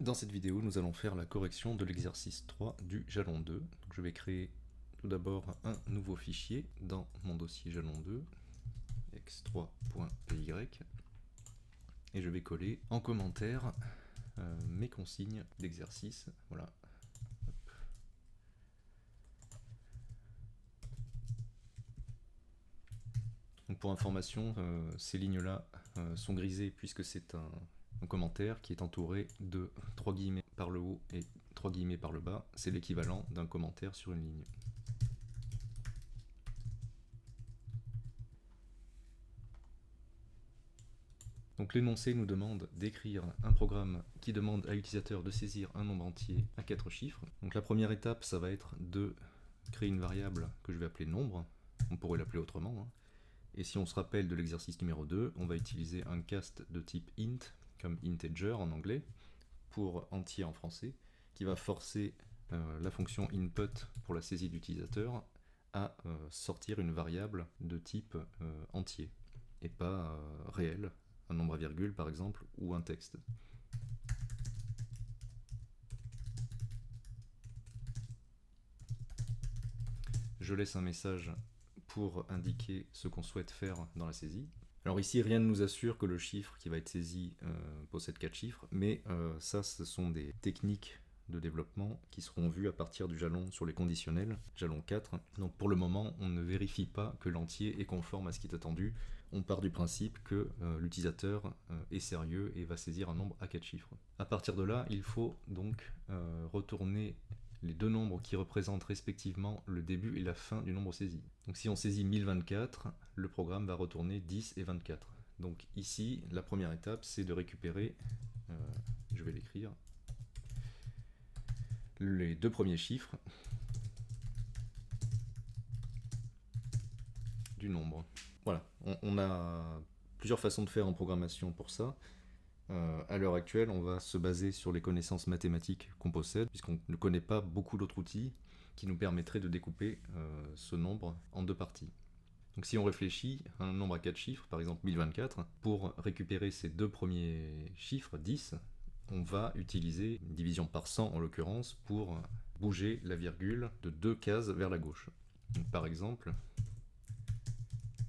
Dans cette vidéo, nous allons faire la correction de l'exercice 3 du jalon 2. Donc, je vais créer tout d'abord un nouveau fichier dans mon dossier jalon 2, x3.py, et je vais coller en commentaire mes consignes d'exercice. Voilà. Donc pour information, ces lignes-là sont grisées puisque c'est un commentaire qui est entouré de 3 guillemets par le haut et 3 guillemets par le bas. C'est l'équivalent d'un commentaire sur une ligne. Donc l'énoncé nous demande d'écrire un programme qui demande à l'utilisateur de saisir un nombre entier à 4 chiffres. Donc la première étape, ça va être de créer une variable que je vais appeler nombre. On pourrait l'appeler autrement, hein. Et si on se rappelle de l'exercice numéro 2, on va utiliser un cast de type int, comme integer en anglais, pour entier en français, qui va forcer la fonction input pour la saisie d'utilisateur à sortir une variable de type entier, et pas réel, un nombre à virgule par exemple, ou un texte. Je laisse un message pour indiquer ce qu'on souhaite faire dans la saisie. Alors ici, rien ne nous assure que le chiffre qui va être saisi possède 4 chiffres, mais ça, ce sont des techniques de développement qui seront vues à partir du jalon sur les conditionnels, jalon 4. Donc pour le moment, on ne vérifie pas que l'entier est conforme à ce qui est attendu. On part du principe que l'utilisateur est sérieux et va saisir un nombre à 4 chiffres. À partir de là, il faut donc retourner les deux nombres qui représentent respectivement le début et la fin du nombre saisi. Donc si on saisit 1024, le programme va retourner 10 et 24. Donc ici, la première étape, c'est de récupérer, je vais l'écrire, les deux premiers chiffres du nombre. Voilà, on a plusieurs façons de faire en programmation pour ça. À l'heure actuelle, on va se baser sur les connaissances mathématiques qu'on possède, puisqu'on ne connaît pas beaucoup d'autres outils qui nous permettraient de découper ce nombre en deux parties. Donc si on réfléchit à un nombre à 4 chiffres, par exemple 1024, pour récupérer ces deux premiers chiffres, 10, on va utiliser une division par 100 en l'occurrence pour bouger la virgule de 2 cases vers la gauche. Donc par exemple,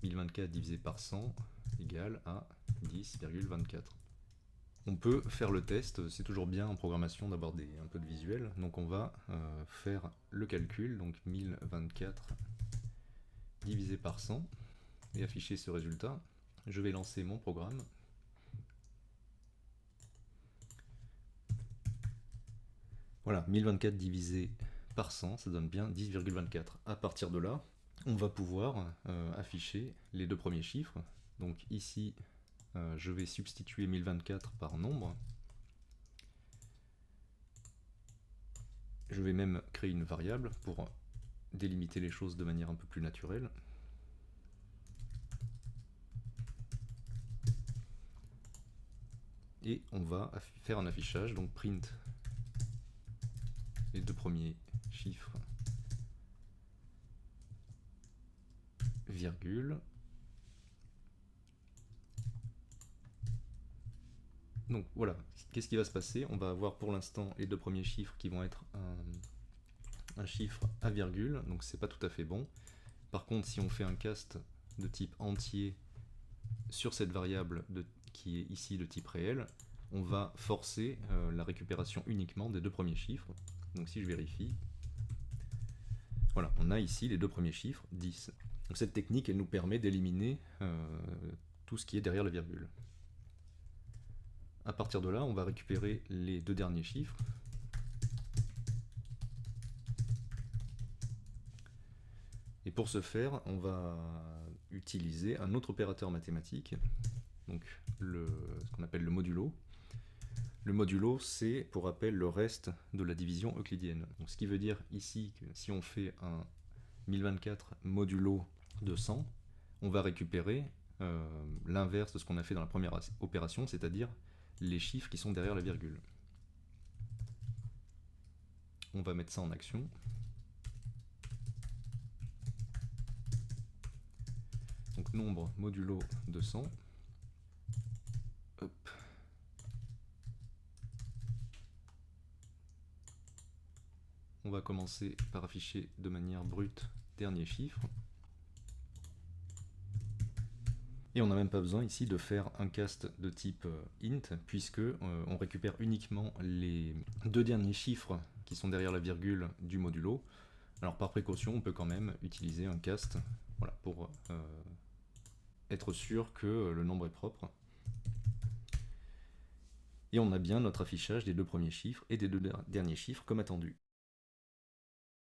1024 divisé par 100 égale à 10,24. On peut faire le test, c'est toujours bien en programmation d'avoir un peu de visuel, donc on va faire le calcul, donc 1024 divisé par 100, et afficher ce résultat. Je vais lancer mon programme. Voilà, 1024 divisé par 100, ça donne bien 10,24. À partir de là, on va pouvoir afficher les deux premiers chiffres. Donc ici, je vais substituer 1024 par nombre. Je vais même créer une variable pour délimiter les choses de manière un peu plus naturelle. Et on va faire un affichage, donc print les deux premiers chiffres, virgule. Donc voilà, qu'est-ce qui va se passer? On va avoir pour l'instant les deux premiers chiffres qui vont être un chiffre à virgule, donc c'est pas tout à fait bon. Par contre, si on fait un cast de type entier sur cette variable qui est ici de type réel, on va forcer la récupération uniquement des deux premiers chiffres. Donc si je vérifie, voilà, on a ici les deux premiers chiffres, 10. Donc cette technique, elle nous permet d'éliminer tout ce qui est derrière la virgule. À partir de là, on va récupérer les deux derniers chiffres. Et pour ce faire, on va utiliser un autre opérateur mathématique, donc ce qu'on appelle le modulo. Le modulo, c'est pour rappel le reste de la division euclidienne. Donc, ce qui veut dire ici que si on fait un 1024 modulo de 100, on va récupérer l'inverse de ce qu'on a fait dans la première opération, c'est-à-dire les chiffres qui sont derrière la virgule. On va mettre ça en action. Donc nombre modulo de 100. Hop. on va commencer par afficher de manière brute dernier chiffre. Et on n'a même pas besoin ici de faire un cast de type int, puisque on récupère uniquement les deux derniers chiffres qui sont derrière la virgule du modulo. Alors par précaution, on peut quand même utiliser un cast, voilà, pour être sûr que le nombre est propre. Et on a bien notre affichage des deux premiers chiffres et des deux derniers chiffres comme attendu.